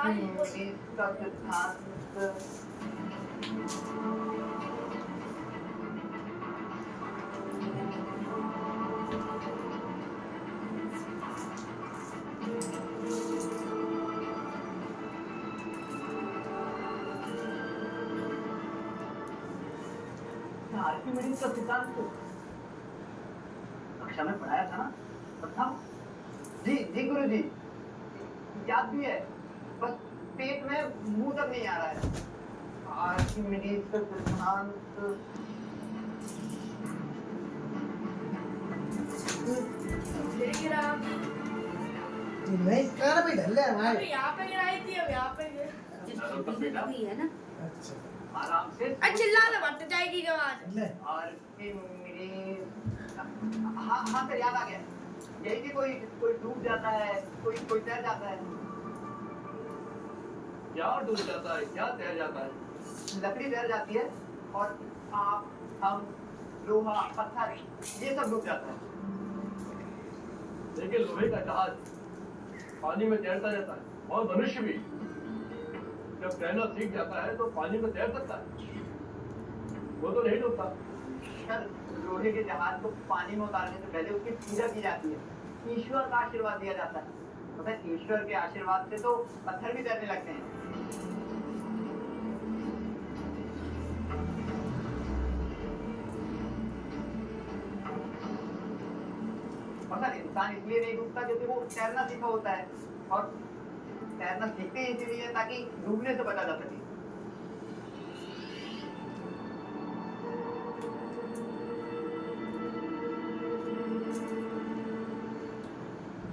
Archimedes का सिद्धांत Archimedes का सिद्धांत कक्षा में पढ़ाया था ना? बताओ। जी जी गुरुजी, याद भी है, बस पेट में मुंह तक नहीं आ रहा है। आर्किमिडीज का सिद्धांत नहीं कर भी ढल है भाई। यहाँ पे गिराई थी, अब यहाँ पे है ना। अच्छा आराम से चिल्ला तो मत जाएगी आवाज। ले आर्किमिडीज, हाँ हाँ सर, याद आ गया। यही कि कोई कोई डूब जाता है, कोई कोई तैर जाता है। क्या डूब जाता है, क्या तैर जाता है? लकड़ी तैर जाती है और आप, हम, लोहा, पत्थर, ये सब डूब जाता है। लेकिन लोहे का जहाज पानी में तैरता रहता है, और मनुष्य भी जब तैरना सीख जाता है तो पानी में तैर सकता है, वो तो नहीं डूबता। सर, लोहे के जहाज को पानी में उतारने से पहले उसकी पूजा की जाती है, ईश्वर का आशीर्वाद दिया जाता है। पता है, ईश्वर के आशीर्वाद से तो पत्थर भी तैरने लगते हैं। पता है, इंसान इसलिए नहीं डूबता क्योंकि वो तैरना सीखा होता है, और तैरना सीखते ही इसीलिए ताकि डूबने से बचा जा सके।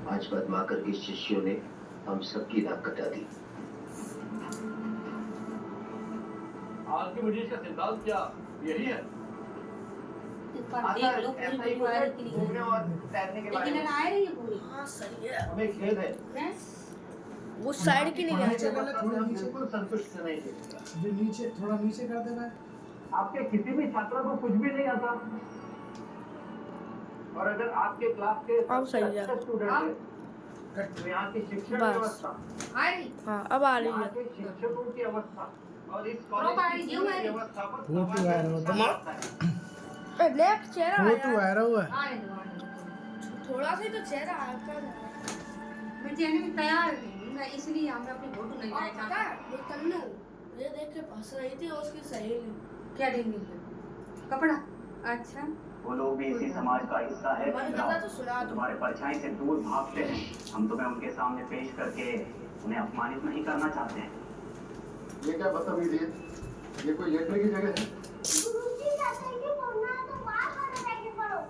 आज पद्माकर के शिष्यों ने हम सबकी नाक कटा दी। आर्किमिडीज का सिद्धांत क्या यही है? देख लो पूरी परिवार के लिए। घूमने और तैरने के बारे लेकिन में आए रही है पूरी। हाँ सही है। हमें खेद है, हैं? उस साइड की नहीं नीचे गया। कर ले, थोड़ा हम नीचे बिल्कुल संतुष्ट नहीं थे। जो नीचे थोड़ा नीचे कर देना है। आपके किसी भी छात्र को कुछ भी नहीं आता, और अगर आपके क्लास के अब सही है। सबसे स्टूडेंट है तो यहाँ की शिक्षण बस। व्यवस्था, आ रही। हाँ अब आ रही यहाँ है। के शिक्षकों की अवस्था और इस रोक आ कॉलेज रही, की जीव पूरी आ रही। व्यवस्था पर वो तो वायरल होता है। नेक चेहरा वो आया। तो वायरल हुआ है। आने दो आने दो। थोड़ा सा ही तो चेहरा आया था। मैं जाने में तैयार नहीं, मैं इसलिए यहाँ पे अपनी फोटो नहीं और लाया पता है, ये तन्नू ये देख के हंस रही थी और उसकी सहेली। क्या देंगे? कपड़ा। अच्छा। वो लोग भी इसी समाज का हिस्सा है। मन करता तो सुना दो। तुम्हारे परछाई से दूर भागते हैं। हम तुम्हें उनके सामने पेश करके उन्हें अपमानित नहीं करना चाहते हैं। ये क्या बदतमीजी है? ये कोई लेटने की जगह है? गुरुजी कहते हैं कि पढ़ना है तो बाहर वाले जाके पढ़ो,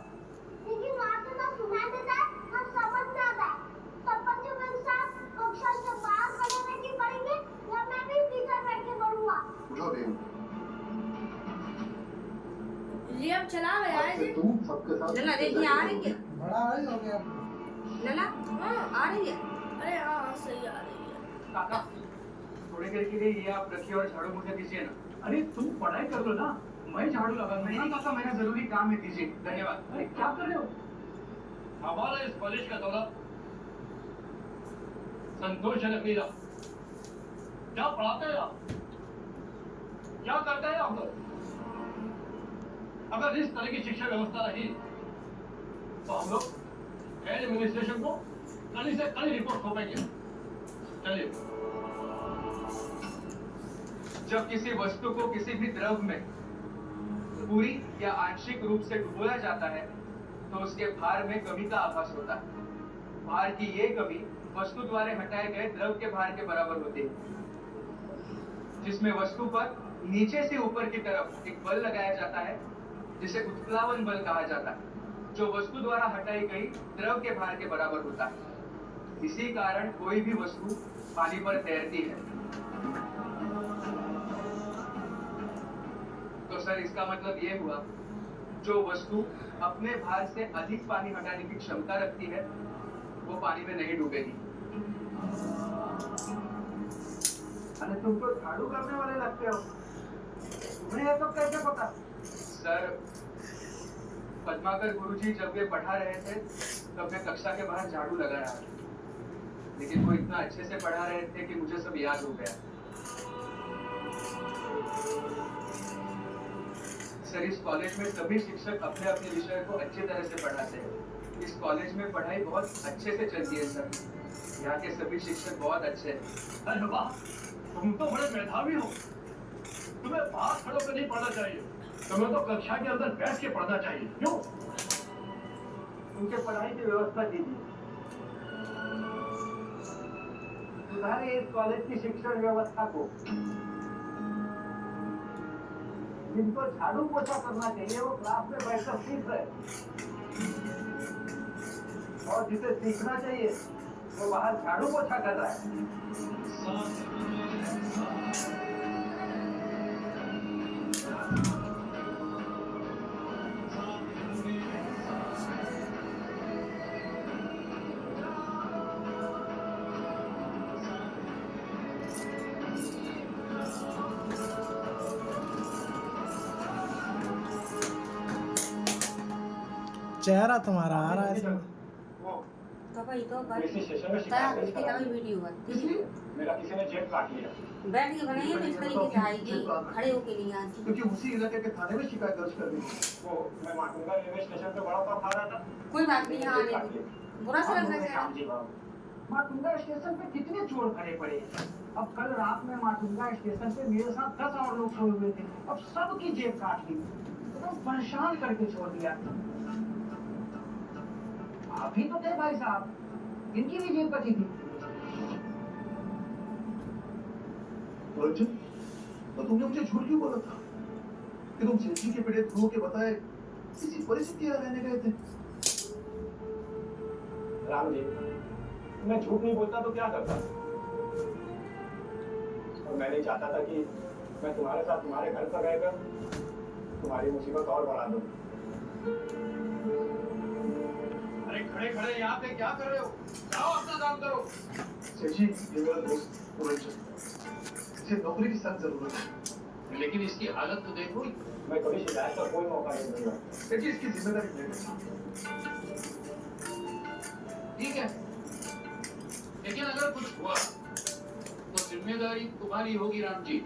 लेकिन वहाँ पे तो सुना देता है, हम समझ में आता है। तो बच्चों के साथ कक्षा से बाहर वाले बैठ के पढ़ेंगे या मैं भी भीतर बैठ के पढ़ूंगा। उठो देव। ये अब चला गया है जी। तुम सबके साथ लला देखिए आ रही है। बड़ा ही हो गया। लला हाँ आ रही है। अरे हाँ सही आ रही है। काका, थोड़ी देर के लिए ये आप रखिए और झाड़ू मुझे दीजिए ना। अरे तुम पढ़ाई कर लो ना, मैं झाड़ू लगा। नहीं काका, मेरा जरूरी काम है, दीजिए, धन्यवाद। अरे क्या कर रहे हो? हमारा इस कॉलेज का दौरा संतोषजनक नहीं रहा। क्या पढ़ाते हैं आप, क्या करते हैं आप लोग? अगर इस तरह की शिक्षा व्यवस्था रही तो हम लोग एडमिनिस्ट्रेशन को कड़ी से कड़ी रिपोर्ट सौंपेंगे। चलिए। जब किसी वस्तु को किसी भी द्रव में पूरी या आंशिक रूप से डुबोया जाता है तो उसके भार में कमी का आभास होता है। भार की ये कमी वस्तु द्वारा हटाए गए द्रव के भार के बराबर होती है, जिसमें वस्तु पर नीचे से ऊपर की तरफ एक बल लगाया जाता है जिसे उत्प्लावन बल कहा जाता है, जो वस्तु द्वारा हटाई गई द्रव के भार के बराबर होता है। इसी कारण कोई भी वस्तु पानी पर तैरती है। तो सर, इसका मतलब ये हुआ, जो वस्तु अपने भार से अधिक पानी हटाने की क्षमता रखती है वो पानी में नहीं डूबेगी। अरे तुम तो झाड़ू करने वाले लगते हो, तुम्हें ये सब कैसे पता? सर, पद्माकर गुरुजी जब वे पढ़ा रहे थे तब मैं कक्षा के बाहर झाड़ू लगा रहा था। लेकिन वो इतना अच्छे से पढ़ा रहे थे कि मुझे सब याद हो गया। सर, इस कॉलेज में सभी शिक्षक अपने अपने विषय को अच्छी तरह से पढ़ाते हैं। इस कॉलेज में पढ़ाई बहुत अच्छे से चलती है सर। यहाँ के सभी शिक्षक बहुत अच्छे हैं। अरे वाह, तुम तो बड़े मेधावी हो। तुम्हें बाहर खड़े होकर नहीं पढ़ना चाहिए, तुम्हें तो कक्षा के अंदर बैठ के पढ़ना चाहिए। क्यों? उनके पढ़ाई की व्यवस्था कीजिए, सुधारिए इस कॉलेज की शिक्षण व्यवस्था को। जिनको झाड़ू पोछा करना चाहिए वो क्लास में बैठकर सीख रहे, और जिसे सीखना चाहिए वो बाहर झाड़ू पोछा कर रहा है। चेहरा तुम्हारा आ रहा है इसमें। तो भाई तो बस पुलिस स्टेशन में तैयार शिकायत इसकी करा। कभी वीडियो बनती मेरा किसी ने जेब काट लिया, बैठ के बनाइए तो इस तरीके से आएगी, खड़े होके नहीं आती। क्योंकि उसी इलाके के थाने में शिकायत दर्ज कर दी। वो मैं माटुंगा रेलवे स्टेशन पे बड़ा पाव खा रहा था। कोई बात नहीं, यहाँ आने दो। बुरा सा लग रहा है। माटुंगा स्टेशन पे कितने चोर खड़े पड़े। अब कल रात में माटुंगा स्टेशन पे मेरे साथ 10 और लोग सोए हुए थे, अब सबकी जेब काट ली, तो परेशान करके छोड़ दिया। आप ही तो थे भाई साहब, इनकी भी जेब कटी थी। अर्जुन, तो तुमने मुझे झूठ क्यों बोला था कि तुम सेठी के पीड़ित गुरु के बताए किसी परिस्थिति में रहने गए थे? राम जी, मैं झूठ नहीं बोलता तो क्या करता, और मैं नहीं चाहता था कि मैं तुम्हारे साथ तुम्हारे घर पर रहकर तुम्हारी मुसीबत और बढ़ा दूं। अरे खड़े खड़े यहाँ पे क्या कर रहे हो? जाओ अपना काम करो। सेठी, ये मेरा दोस्त पुरंजन, इसे नौकरी की सख्त जरूरत है। लेकिन इसकी हालत तो देखो। मैं कभी शिकायत का कोई मौका नहीं दूंगा। देखिए, इसकी जिम्मेदारी लेना। ठीक है, लेकिन अगर कुछ हुआ तो जिम्मेदारी तुम्हारी होगी राम जी।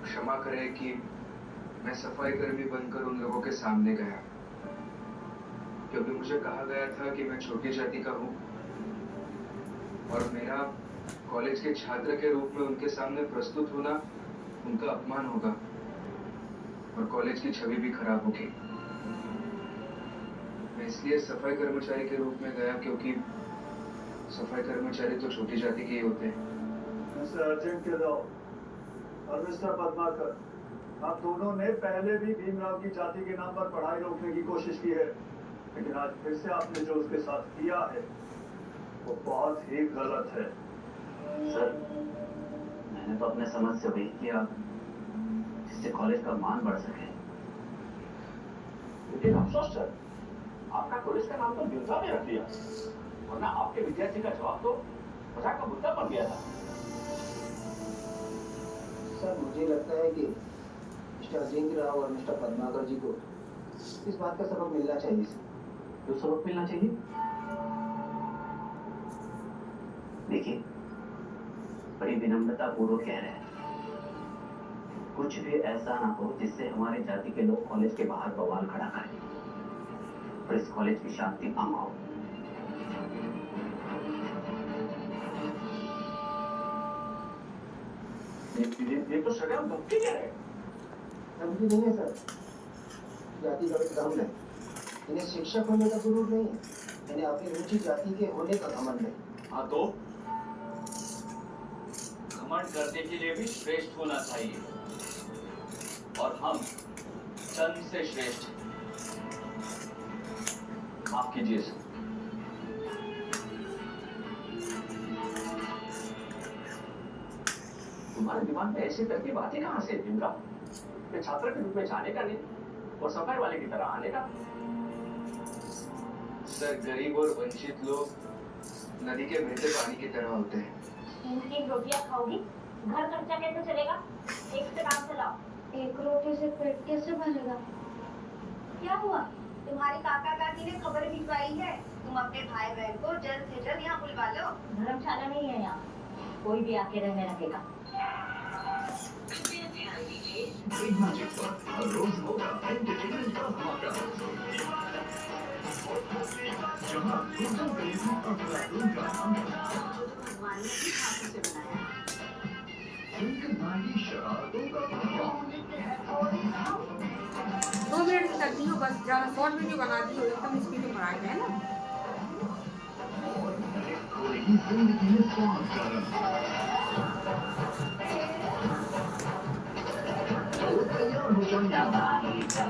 क्षमा करें कि मैं सफाई कर्मी बनकर उन लोगों के सामने गया, क्योंकि मुझे कहा गया था कि मैं छोटी जाति का हूँ और मेरा कॉलेज के छात्र के रूप में उनके सामने प्रस्तुत होना उनका अपमान होगा और कॉलेज की छवि भी खराब होगी। मैं इसलिए सफाई कर्मचारी के रूप में गया क्योंकि सफाई कर्मचारी तो छोटी जाति के ही होते हैं। मिस्टर अर्जुन केदाव और मिस्टर पद्माकर, आप दोनों ने पहले भी भीमराव की जाति के नाम पर पढ़ाई रोकने की कोशिश की है, लेकिन आज फिर से आपने जो उसके साथ किया है वो बहुत ही गलत है। सर, मैंने तो अपने समझ से वही किया जिससे कॉलेज का मान बढ़ सके। लेकिन अफसोस सर, आपका कॉलेज का नाम तो बिरसा में रख दिया, वरना आपके विद्यार्थी का जवाब तो मजाक का मुद्दा बन गया था। सर, मुझे लगता है कि मिस्टर अजिंक्य राव और मिस्टर पद्माकर जी को इस बात का सबक मिलना चाहिए। जो सबक मिलना चाहिए, देखिए, बड़ी विनम्रता पूर्वक कह रहे हैं, कुछ भी ऐसा ना हो जिससे हमारे जाति के लोग कॉलेज के बाहर बवाल खड़ा करें और इस कॉलेज की शांति भंग हो। ये तो सदैव धमकी दे रहे। धमकी नहीं है सर, जाति का भ्रम है। इन्हें शिक्षक होने का गुरूर नहीं है, इन्हें अपनी ऊंची जाति के होने का घमंड है। हाँ, तो घमंड करने के लिए भी श्रेष्ठ होना चाहिए, और हम चंद से श्रेष्ठ हैं। माफ कीजिए सर। तुम्हारे दिमाग में ऐसी तरह की बातें कहाँ से भीमराव? कि छात्र के रूप में जाने का नहीं और सफाई वाले की तरह आने का। सर, गरीब और वंचित लोग नदी के बहते पानी की तरह होते हैं। 3 रोटियां खाओगी, घर खर्चा कैसे चलेगा? एक से काम चलाओ। 1 रोटी से पेट कैसे भरेगा? क्या हुआ? तुम्हारे काका काकी ने खबर भिजवाई है, तुम अपने भाई बहन को जल्द से जल्द यहाँ बुलवा लो। धर्मशाला नहीं है यहाँ, कोई भी आके रहने लगेगा। बिग मैजिक पर हर रोज होगा एंटरटेनमेंट का धमाका। जहां टोटल करेगी अपना रूम का नाम भगवान ने भी हाथों से बनाया है। सुनकर नारी शरारतों का धमाका। 2 मिनट की करती हूँ बस, ज़्यादा शॉर्ट वीडियो बनाती हूँ एकदम स्पीड में बनाए है ना। खोलेगी जिंदगी में स्वाद का रंग। तो तैयार हो जाइए। तो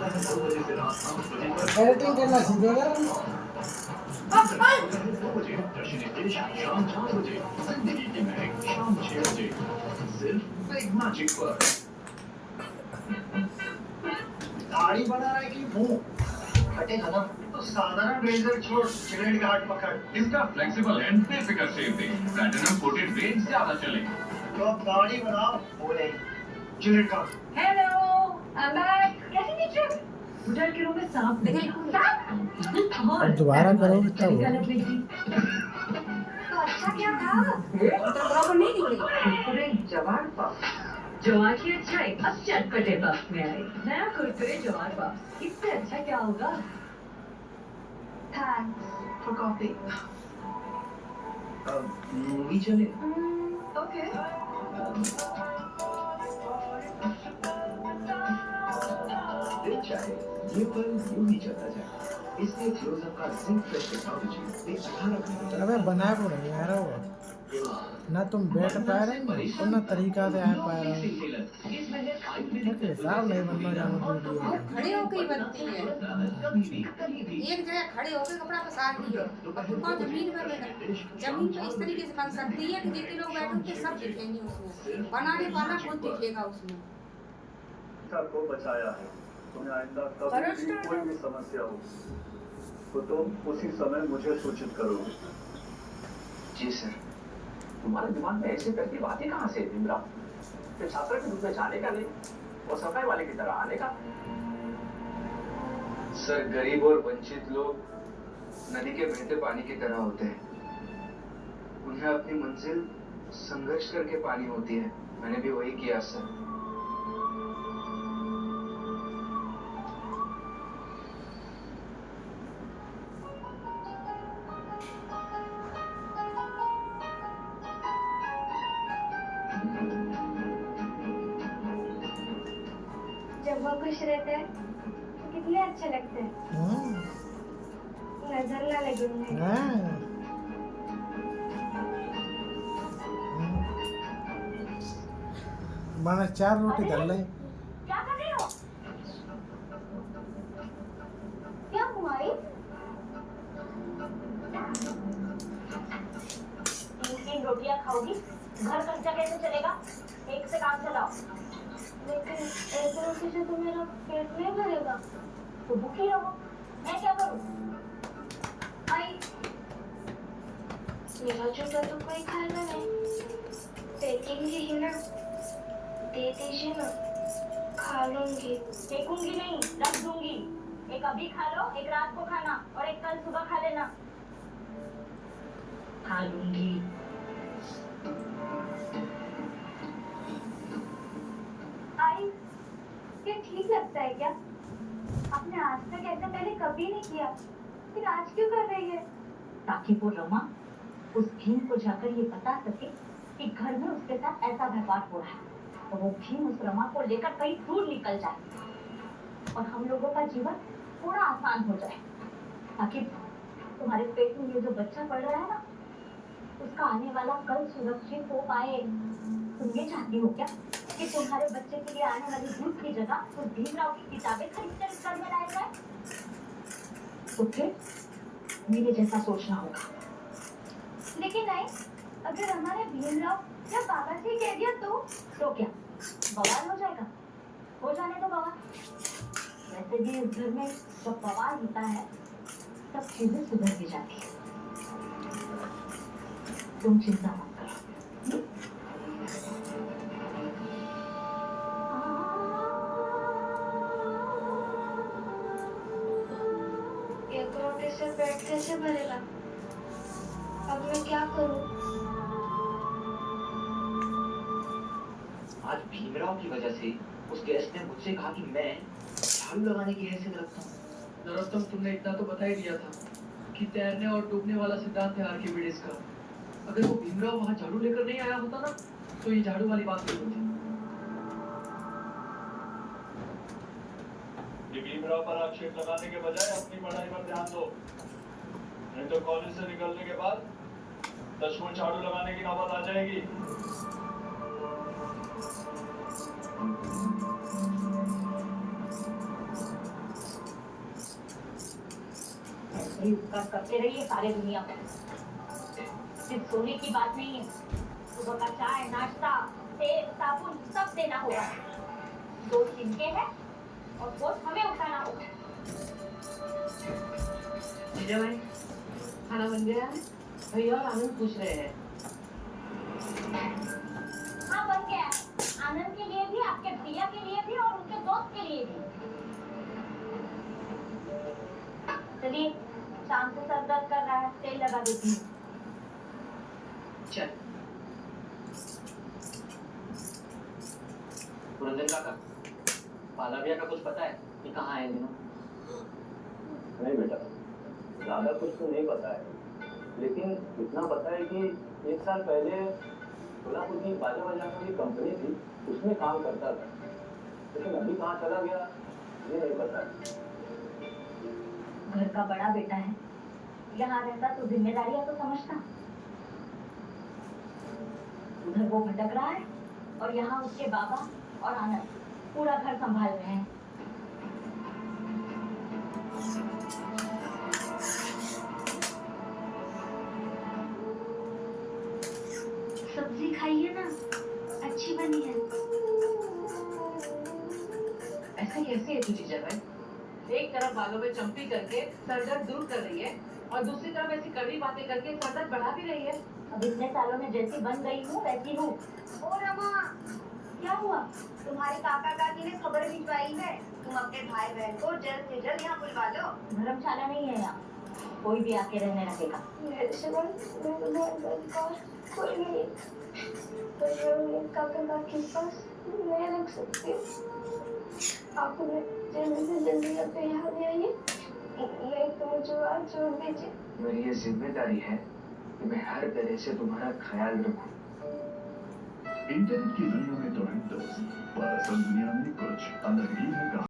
पहले 2 बजे से रात 8 बजे तक एडिटिंग करना सीखेगा। 2 बजे दर्शन देश शाम 4 बजे, जिंदगी की महक शाम 6 बजे, सिर्फ बिग मैजिक पर। दाढ़ी बना रहा है कि मुंह कटेगा ना? तो साधारण रेजर छोड़, सिगरेट का हाथ पकड़। इसका फ्लेक्सिबल एंड बेफिक्र शेप दे, प्लैटिनम कोटेड ब्लेड ज्यादा चले। तो अब दाढ़ी बनाओ, बोले सिगरेट का। Hello, I'm back. कैसी थी ट्रिप? होटल के रूम में सांप देखिए सांप? अब दोबारा करोगे तब गलत लगी। तो अच्छा क्या था? तो बराबर नहीं दिख रही। कुरकुरे जवार पफ। जवार की अच्छाई अब चटपटे पफ में आई। नया कुरकुरे जवार पफ, इससे अच्छा क्या होगा? Thanks for coffee. मूवी चले। ओके। दिल चाहे ये पल यूं ही चलता जाए, इसलिए क्लोजअप का जिंक फ्रेश टेक्नोलॉजी 18 घंटे अबे बना को नहीं आ रहा होगा ना, तुम बैठ पा रहे हो तुम ना तरीका से आ पा रहे हो। हिसाब नहीं बनना जाना वीडियो। खड़े होके ही बनती है, एक जगह खड़े होके कपड़ा पसार दिए और दुकान जमीन पर बैठा, जमीन पे इस तरीके से बन सकती है कि जितने लोग बैठे होंगे सब दिखेंगे उसमें, बनाने वाला खुद दिखेगा उसमें। को बचाया है। तुम्हें आइंदा कभी भी कोई भी समस्या हो तो तुम उसी समय मुझे सूचित करोगे। जी सर। तुम्हारे दिमाग में ऐसी करती बातें कहाँ से भीमराव? फिर छात्र के रूप में जाने का नहीं और सफाई वाले की तरह आने का। सर, गरीब और वंचित लोग नदी के बहते पानी की तरह होते हैं, उन्हें अपनी मंजिल संघर्ष करके पानी होती है। मैंने भी वही किया सर। जब वो खुश रहते हैं तो कितने अच्छे लगते हैं, नजर ना लगे उन्हें। बना 4 रोटी डाल ले। क्या कर रही हो? क्या कुमारी? 3 रोटियां खाओगी, घर खर्चा कैसे चलेगा? एक से काम चलाओ। लेकिन एक रोटी से तो मेरा पेट नहीं भरेगा। तो भूखी रहो, मैं क्या करूं? आई मेरा चूका तो कोई खाएगा नहीं, फेंकेंगे ही ना, दे दीजिए ना, खा लूंगी। फेंकूंगी नहीं, रख दूंगी। एक अभी खा लो, एक रात को खाना और एक कल सुबह खा लेना। खा लूंगी। आई ये ठीक लगता है क्या? आपने आज तक ऐसा पहले कभी नहीं किया, फिर आज क्यों कर रही है? ताकि वो रमा उस भीम को जाकर ये बता सके कि घर में उसके साथ ऐसा व्यवहार हो रहा है, तो वो भीम उस रमा को लेकर कहीं दूर निकल जाए और हम लोगों का जीवन थोड़ा आसान हो जाए, ताकि तुम्हारे पेट में ये जो बच्चा पड़ रहा है ना, उसका आने वाला कल सुरक्षित हो पाए। तुम ये चाहती हो क्या कि तुम्हारे बच्चे के लिए आने वाली दूध की जगह उस भीमराव की किताबें खरीदकर इस घर में लाया जाए? तो फिर मेरे जैसा सोचना होगा। लेकिन नहीं, अगर हमारे भीमराव या बाबा जी कह दिया तो क्या बवाल हो जाएगा? हो जाने दो बवाल। वैसे भी इस घर में जब बवाल होता है तब चीजें सुधर भी जाती है। तुम चिंता मत करो। से पेट कैसे भरेगा? अब मैं क्या करूं? आज भीमराव की वजह से उस गेस्ट ने मुझसे कहा कि मैं झाड़ू लगाने की हैसियत रखता हूँ। नरोत्तम, तुमने इतना तो बता ही दिया था कि तैरने और डूबने वाला सिद्धांत है आर्किमिडीज का। अगर वो भीमराव वहां झाड़ू लेकर नहीं आया होता ना, तो ये झाड़ू वाली बात नहीं होती। ये भीमराव पर आक्षेप लगाने के बजाय अपनी पढ़ाई पर ध्यान दो, नहीं तो कॉलेज से निकलने के बाद दशमूल झाड़ू लगाने की नौबत आ जाएगी। बड़ी उपकार करते रहिए सारे दुनिया को। सिर्फ सोने की बात नहीं है, सुबह का चाय, नाश्ता, तेल, साबुन सब देना होगा। दोस्त इनके हैं और पोस्ट हमें उठाना होगा। जीजा भाई, खाना बन गया है? भैया और आनंद पूछ रहे हैं। हाँ बन गया, आनंद के लिए भी, आपके भैया के लिए भी और उनके दोस्त के लिए भी। चलिए, शाम से सर दर्द कर रहा है, तेल लगा देती हूँ। चल। पुरंदर काका, पालाविया का कुछ पता है कि कहाँ है इन दिनों? नहीं बेटा, ज्यादा कुछ तो नहीं पता है, लेकिन इतना पता है कि 1 साल पहले सोलापुर की बाजा बजाने वाली कंपनी थी, उसमें काम करता था, लेकिन अभी कहाँ चला गया ये नहीं पता। घर का बड़ा बेटा है, यहाँ रहता तो जिम्मेदारियां तो समझता। उधर वो भटक रहा है और यहाँ उसके बाबा और आनंद पूरा घर संभाल रहे हैं। सब्जी खाइए ना, अच्छी बनी है। ऐसा कैसे है तू जीजा भाई? एक तरफ बालों में चंपी करके सरदर्द दूर कर रही है और दूसरी तरफ ऐसी कड़वी बातें करके सरदर्द बढ़ा भी रही है। अब इतने सालों में जैसी बन गई हूँ वैसी हूँ। ओ रमा, क्या हुआ? तुम्हारे काका काकी ने खबर भिजवाई है, तुम अपने भाई बहन को जल्द से जल्द यहाँ बुलवा लो। धर्मशाला नहीं है यहाँ, कोई भी आके रहने लगेगा। मेरे सिवा मेरे बहन का कोई नहीं, तो मैं काका काकी के पास नहीं रख सकती। आप उन्हें जल्दी से जल्दी अपने यहाँ ले आइए, नहीं तो मुझे वहाँ छोड़ दीजिए। मेरी ये जिम्मेदारी है कि मैं हर तरह से तुम्हारा ख्याल रखूं। इंटरनेट की दुनिया में तो है दोस्त, पर असल दुनिया में कुछ अलग ही है।